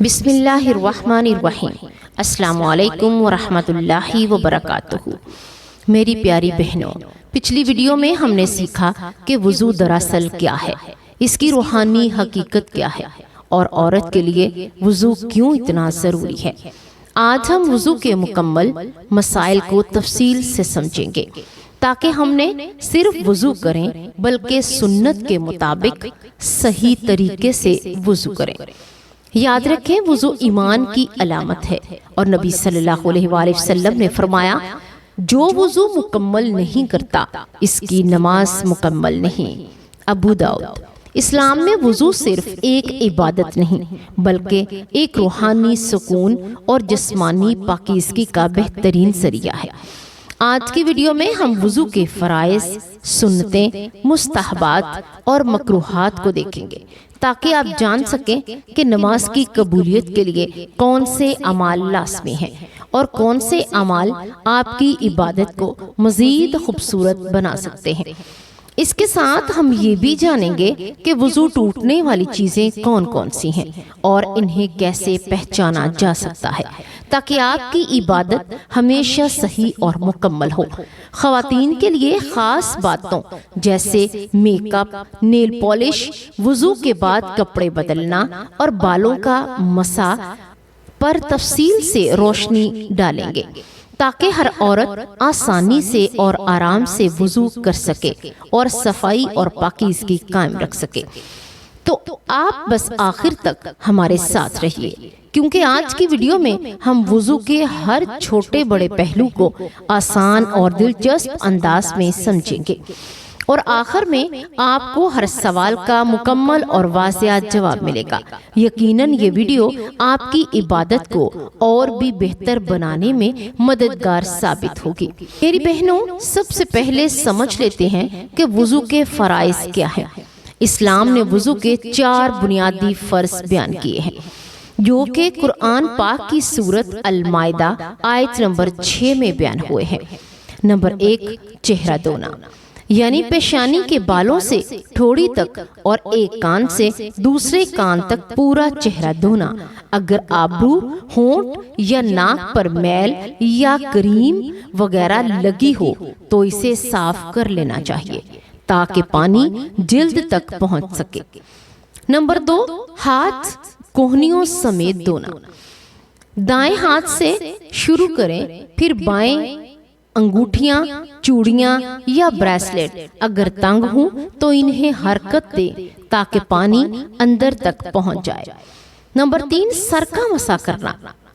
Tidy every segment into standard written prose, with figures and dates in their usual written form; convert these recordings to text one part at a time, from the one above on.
بسم اللہ الرحمن الرحیم۔ السلام علیکم ورحمۃ اللہ وبرکاتہ۔ میری پیاری بہنوں، پچھلی ویڈیو میں ہم نے سیکھا کہ وضو دراصل کیا ہے، اس کی روحانی حقیقت کیا ہے اور عورت کے لیے وضو کیوں اتنا ضروری ہے۔ آج ہم وضو کے مکمل مسائل کو تفصیل سے سمجھیں گے تاکہ ہم نے صرف وضو کریں بلکہ سنت کے مطابق صحیح طریقے سے وضو کریں۔ یاد رکھیں، وضو ایمان کی علامت ہے اور نبی صلی اللہ علیہ وآلہ وسلم نے فرمایا، جو وضو مکمل نہیں کرتا اس کی نماز مکمل نہیں۔ ابو داؤد۔ اسلام میں وضو صرف ایک عبادت نہیں بلکہ ایک روحانی سکون اور جسمانی پاکیزگی کا بہترین ذریعہ ہے۔ آج کی ویڈیو میں ہم وضو کے فرائض، سنتیں، مستحبات اور مکروہات کو دیکھیں گے تاکہ آپ جان سکیں کہ نماز کی قبولیت کے لیے کون سے اعمال لازمی ہیں اور کون سے اعمال آپ کی عبادت کو مزید خوبصورت بنا سکتے ہیں۔ اس کے ساتھ ہم یہ بھی جانیں گے کہ وضو ٹوٹنے والی چیزیں کون کون سی ہیں اور انہیں کیسے پہچانا جا سکتا ہے تاکہ آپ کی عبادت ہمیشہ صحیح اور مکمل ہو۔ خواتین کے لیے خاص باتوں جیسے میک اپ، نیل پالش، وضو کے بعد کپڑے بدلنا اور بالوں کا مسح پر تفصیل سے روشنی ڈالیں گے تاکہ ہر عورت آسانی سے اور آرام سے وضو کر سکے اور صفائی اور پاکیزگی قائم رکھ سکے۔ تو آپ بس آخر تک ہمارے ساتھ رہیے کیونکہ آج کی ویڈیو میں ہم وضو کے ہر چھوٹے بڑے پہلو کو آسان اور دلچسپ انداز میں سمجھیں گے اور آخر میں آپ کو ہر سوال کا مکمل اور واضح جواب ملے گا۔ یقیناً یہ ویڈیو آپ کی عبادت کو اور بھی بہتر بنانے میں مددگار ثابت ہوگی۔ میری بہنوں، سب سے پہلے سمجھ لیتے ہیں کہ وضو کے فرائض کیا ہیں۔ اسلام نے وضو کے 4 بنیادی فرض بیان کیے ہیں جو کہ قرآن پاک کی سورت المائدہ آیت نمبر 6 میں بیان ہوئے ہیں۔ نمبر 1، چہرہ دھونا، یعنی پیشانی کے بالوں سے ٹھوڑی تک اور ایک کان سے دوسرے کان تک پورا چہرہ دھونا۔ اگر آبرو، ہونٹ یا ناک پر میل یا کریم وغیرہ لگی ہو تو اسے صاف کر لینا چاہیے تاکہ پانی جلد تک پہنچ سکے۔ نمبر 2، ہاتھ کوہنیوں سمیت دھونا۔ دائیں ہاتھ سے شروع کریں، پھر بائیں انگوٹھیاں، چوڑیاں یا بریسلیٹ اگر تنگ ہوں تو انہیں حرکت دیں تاکہ پانی اندر تک پہنچ جائے۔ نمبر 3، سر کا مسح کرنا۔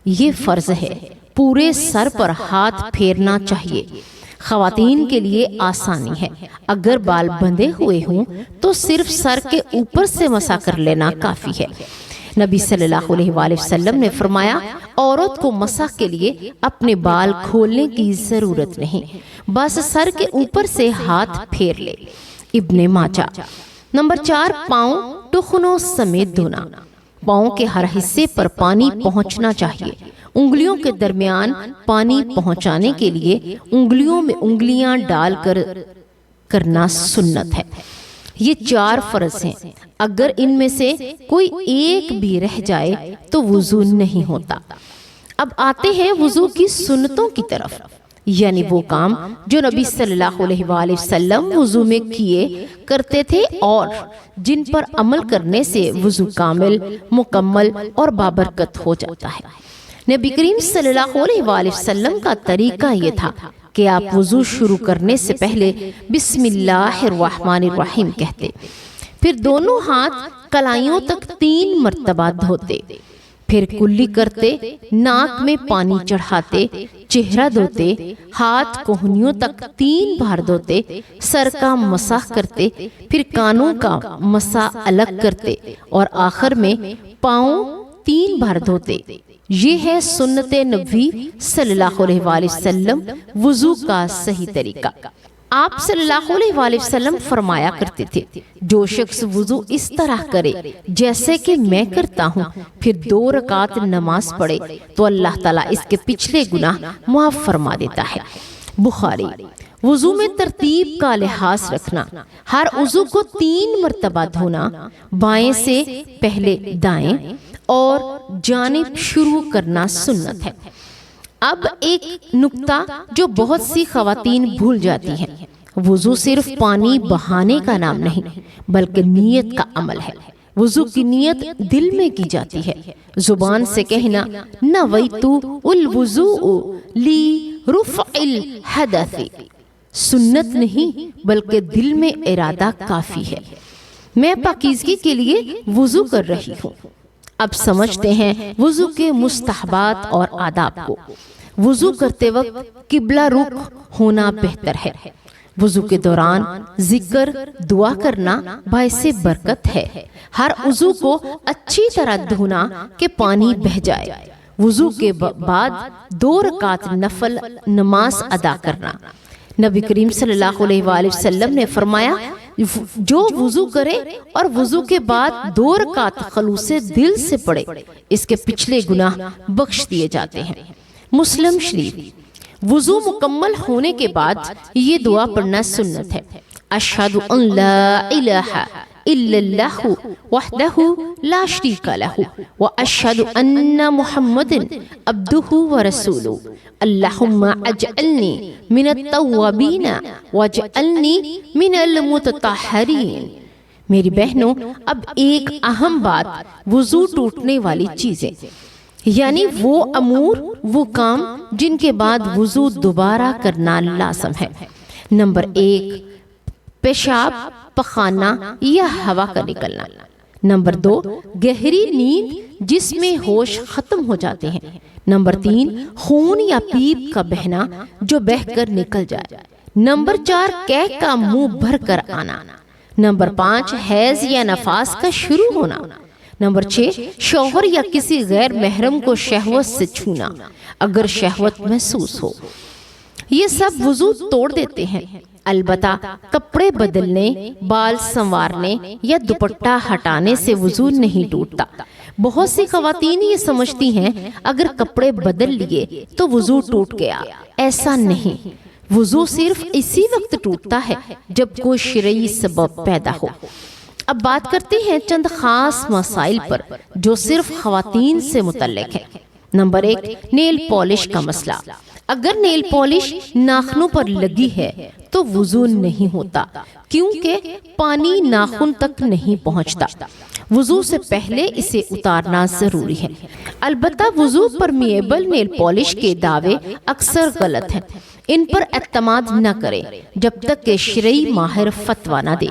یہ فرض ہے، پورے سر پر ہاتھ پھیرنا چاہیے۔ خواتین کے لیے آسانی ہے، اگر بال بندھے ہوئے ہوں تو صرف سر کے اوپر سے مسح کر لینا کافی ہے۔ نبی صلی اللہ علیہ وآلہ وسلم نے فرمایا، عورت کو مسح کے لیے اپنے بال کھولنے کی ضرورت نہیں، بس سر کے اوپر سے ہاتھ پھیر لے۔ ابن ماجہ۔ نمبر 4، پاؤں ٹخنوں سمیت دھونا۔ پاؤں کے ہر حصے پر پانی پہنچنا چاہیے۔ انگلیوں کے درمیان پانی پہنچانے کے لیے انگلیوں میں انگلیاں ڈال کر کرنا سنت ہے۔ یہ 4 فرض ہیں، اگر ان میں سے کوئی ایک بھی رہ جائے تو وضو نہیں ہوتا۔ اب آتے ہیں وضو کی سنتوں کی طرف، یعنی وہ کام جو نبی صلی اللہ علیہ وآلہ وسلم وضو میں کیے کرتے تھے اور جن پر عمل کرنے سے وضو کامل، مکمل اور بابرکت ہو جاتا ہے۔ نبی کریم صلی اللہ علیہ وآلہ وسلم کا طریقہ یہ تھا کہ آپ وضو شروع کرنے سے پہلے بسم اللہ الرحمن الرحیم کہتے، پھر دونوں ہاتھ کلائیوں تک 3 مرتبہ دھوتے، پھر کلی کرتے، ناک میں پانی چڑھاتے، چہرہ دھوتے، ہاتھ کوہنیوں تک 3 بار دھوتے، سر کا مسح کرتے، پھر کانوں کا مسح الگ کرتے اور آخر میں پاؤں 3 بار دھوتے۔ یہ ہے سنت نبوی صلی اللہ علیہ وآلہ وسلم وضو کا صحیح طریقہ۔ آپ صلی اللہ علیہ وآلہ وسلم فرمایا کرتے تھے، جو شخص وضو اس طرح کرے جیسے کہ میں کرتا ہوں، پھر 2 رکعت نماز پڑھے تو اللہ تعالیٰ اس کے پچھلے گناہ معاف فرما دیتا ہے۔ بخاری۔ وضو میں ترتیب کا لحاظ رکھنا، ہر عضو کو 3 مرتبہ دھونا، بائیں سے پہلے دائیں اور جانب شروع کرنا سنت ہے۔ اب ایک نکتہ جو بہت سی خواتین بھول جاتی ہیں، وضو صرف پانی بہانے کا نام نہیں بلکہ نیت کا عمل ہے۔ وضو کی نیت دل میں کی جاتی ہے، زبان سے کہنا نویت الوضوء لی رفع الحدث سنت نہیں بلکہ دل میں ارادہ کافی ہے، میں پاکیزگی کے لیے وضو کر رہی ہوں۔ اب سمجھتے ہیں وضو کے مستحبات اور آداب کو۔ وضو کرتے وقت قبلہ رخ ہونا بہتر ہے۔ وضو کے دوران ذکر دعا کرنا باعث برکت ہے۔ ہر عضو کو اچھی طرح دھونا کہ پانی بہہ جائے۔ وضو کے بعد 2 رکعت نفل نماز ادا کرنا۔ نبی کریم صلی اللہ علیہ وآلہ وسلم نے فرمایا جو وضو کرے اور وضو کے بعد 2 رکعت خلوص دل سے پڑھے اس کے پچھلے گناہ بخش دیے جاتے ہیں۔ مسلم شریف۔ وضو مکمل ہونے کے بعد یہ دعا پڑھنا سنت ہے۔ اشہد ان لا الہ الا اللہ وحدہ لا شریک لہ واشہد ان محمد عبدہ ورسولہ اللہم اجعلنی من التوابین واجعلنی من المتطہرین۔ میری بہنوں، اب ایک اہم بات وضو ٹوٹنے والی چیزیں، یعنی وہ امور، وہ کام جن کے بعد وضو دوبارہ کرنا لازم ہے۔ نمبر 1، پیشاب، پخانہ یا ہوا کا نکلنا۔ نمبر 2، گہری نیند جس میں ہوش ختم ہو جاتے ہیں۔ نمبر 3، خون یا پیپ کا بہنا جو بہہ کر نکل جائے۔ نمبر 4، کہہ کا منہ بھر کر آنا۔ نمبر 5، حیض یا نفاس کا شروع ہونا۔ نمبر 6، شوہر یا کسی غیر محرم کو شہوت سے چھونا اگر شہوت محسوس ہو۔ یہ سب وضو توڑ دیتے ہیں، البتہ کپڑے بدلنے، بال سنوارنے یا دوپٹہ ہٹانے سے وضو نہیں ٹوٹتا۔ بہت سی خواتین یہ سمجھتی ہیں اگر کپڑے بدل لیے تو وضو ٹوٹ گیا، ایسا نہیں۔ وضو صرف اسی وقت ٹوٹتا ہے جب کوئی شرعی سبب پیدا ہو۔ اب بات کرتے ہیں چند خاص مسائل پر جو صرف خواتین سے متعلق ہے۔ نمبر 1، نیل پالش کا مسئلہ۔ اگر نیل پالش ناخنوں پر لگی ہے تو وضو نہیں ہوتا کیونکہ پانی ناخن تک نہیں پہنچتا۔ وضو سے پہلے اسے اتارنا ضروری ہے۔ البتہ وضو پرمیبل نیل پالش کے دعوے اکثر غلط ہیں، ان پر اعتماد نہ کریں جب تک کہ شرعی ماہر فتویٰ نہ دے۔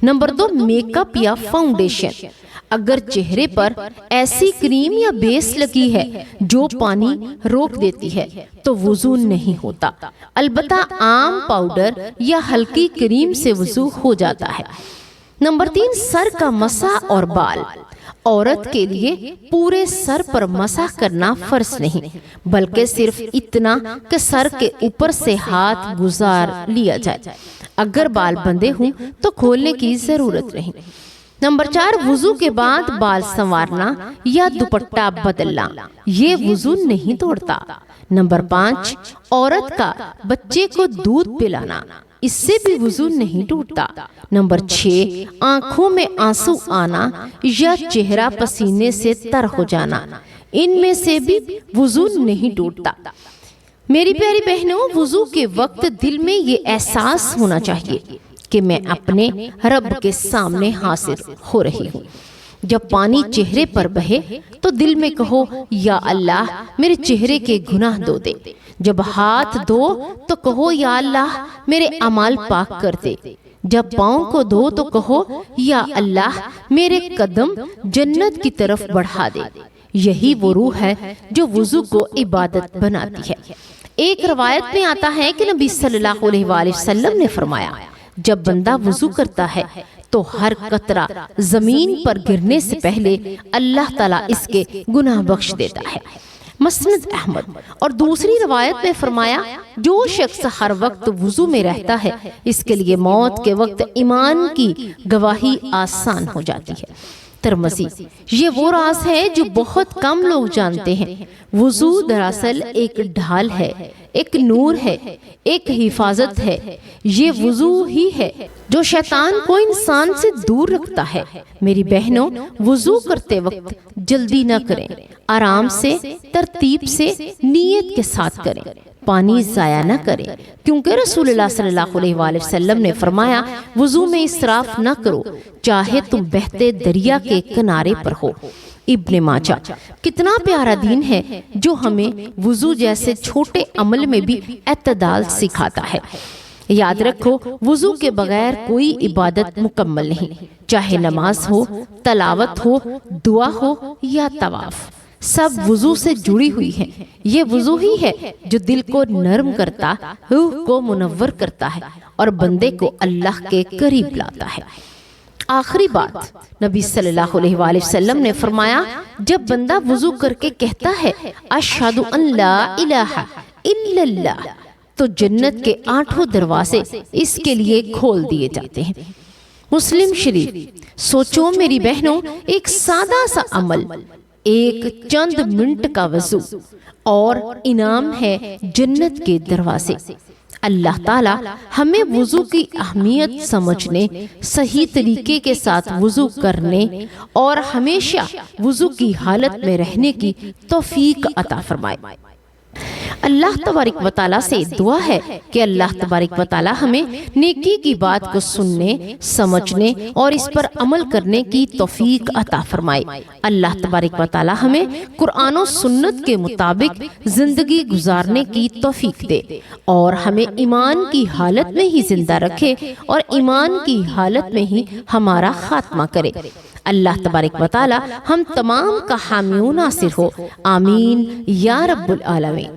نمبر 2، میک اپ یا فاؤنڈیشن۔ اگر چہرے پر ایسی کریم یا بیس لگی ہے جو پانی روک دیتی ہے تو وضو نہیں ہوتا، البتہ عام پاؤڈر یا ہلکی کریم سے وضو ہو جاتا ہے۔ نمبر 3، سر کا مسح اور بال۔ عورت کے لیے پورے سر پر مسح کرنا فرض نہیں بلکہ صرف اتنا کہ سر کے اوپر سے ہاتھ گزار لیا جائے۔ اگر بال بندھے ہوں تو کھولنے کی ضرورت نہیں۔ نمبر 4، وضو کے بعد بال سنوارنا یا دوپٹہ بدلنا، یہ وضو نہیں توڑتا۔ نمبر 5، عورت کا بچے کو دودھ پلانا، اس سے بھی وضو نہیں ٹوٹتا۔ نمبر 6، آنکھوں میں آنسو آنا یا چہرہ پسینے سے تر ہو جانا، ان میں سے بھی وضو نہیں ٹوٹتا۔ میری پیاری بہنوں، وضو کے وقت دل میں یہ احساس ہونا چاہیے کہ میں اپنے رب کے سامنے حاضر ہو رہی ہوں۔ جب پانی چہرے پر بہے تو دل میں کہو یا اللہ میرے چہرے کے گناہ دھو دے۔ جب ہاتھ دھو تو کہو یا اللہ میرے اعمال پاک کر دے۔ جب پاؤں کو دھو تو کہو یا اللہ میرے قدم جنت کی طرف بڑھا دے۔ یہی وہ روح ہے جو وضو کو عبادت بناتی ہے۔ ایک روایت میں آتا ہے کہ نبی صلی اللہ علیہ وآلہ وسلم نے فرمایا جب بندہ وضو کرتا ہے تو ہر قطرہ زمین پر گرنے سے پہلے اللہ تعالیٰ اس کے گناہ بخش دیتا ہے۔ مسند احمد۔ اور دوسری روایت میں فرمایا جو شخص ہر وقت وضو میں رہتا ہے اس کے لیے موت کے وقت ایمان کی گواہی آسان ہو جاتی ہے۔ ترمذی۔ یہ وہ راز ہے جو بہت کم لوگ جانتے ہیں۔ وضو دراصل ایک ڈھال ہے، ایک نور ہے، ایک حفاظت ہے۔ یہ وضو ہی ہے جو شیطان کو انسان سے دور رکھتا ہے۔ میری بہنوں، وضو کرتے وقت جلدی نہ کریں، آرام سے، ترتیب سے، نیت کے ساتھ کریں۔ پانی ضائع نہ کریں، کیونکہ رسول اللہ صلی اللہ علیہ وآلہ وسلم نے فرمایا وضو میں اسراف نہ کرو، چاہے تم بہتے دریا کے کنارے پر ہو۔ ابن ماجہ۔ کتنا پیارا دین ہے جو ہمیں وضو جیسے چھوٹے عمل میں بھی اعتدال سکھاتا ہے۔ یاد رکھو، وضو کے بغیر کوئی عبادت مکمل نہیں، چاہے نماز ہو، تلاوت ہو، دعا ہو یا طواف، سب وضو سے جڑی ہوئی ہیں۔ یہ وضو ہی ہے جو دل کو نرم کرتا، روح کو منور کرتا ہے اور بندے کو اللہ کے قریب لاتا ہے۔ آخری بات، نبی صلی اللہ علیہ وآلہ وسلم نے فرمایا جب بندہ وضو کر کے کہتا ہے اشہد ان لا الہ الا اللہ، تو جنت کے 8 دروازے اس کے لیے کھول دیے جاتے ہیں۔ مسلم شریف۔ سوچو میری بہنوں، ایک سادہ سا عمل، ایک چند منٹ کا وضو، اور انعام ہے جنت کے دروازے۔ اللہ تعالیٰ ہمیں وضو کی اہمیت سمجھنے، صحیح طریقے کے ساتھ وضو کرنے اور ہمیشہ وضو کی حالت میں رہنے کی توفیق عطا فرمائے۔ اللہ تبارک و تعالیٰ سے دعا ہے کہ اللہ تبارک و تعالیٰ ہمیں نیکی کی بات کو سننے، سمجھنے اور اس پر عمل کرنے کی توفیق عطا فرمائے۔ اللہ تبارک و تعالیٰ ہمیں قرآن و سنت کے مطابق زندگی گزارنے کی توفیق دے اور ہمیں ایمان کی حالت میں ہی زندہ رکھے اور ایمان کی حالت میں ہی ہمارا خاتمہ کرے۔ اللہ تبارک و تعالیٰ ہم تمام کا حامی و ناصر ہو۔ آمین یا رب العالمین۔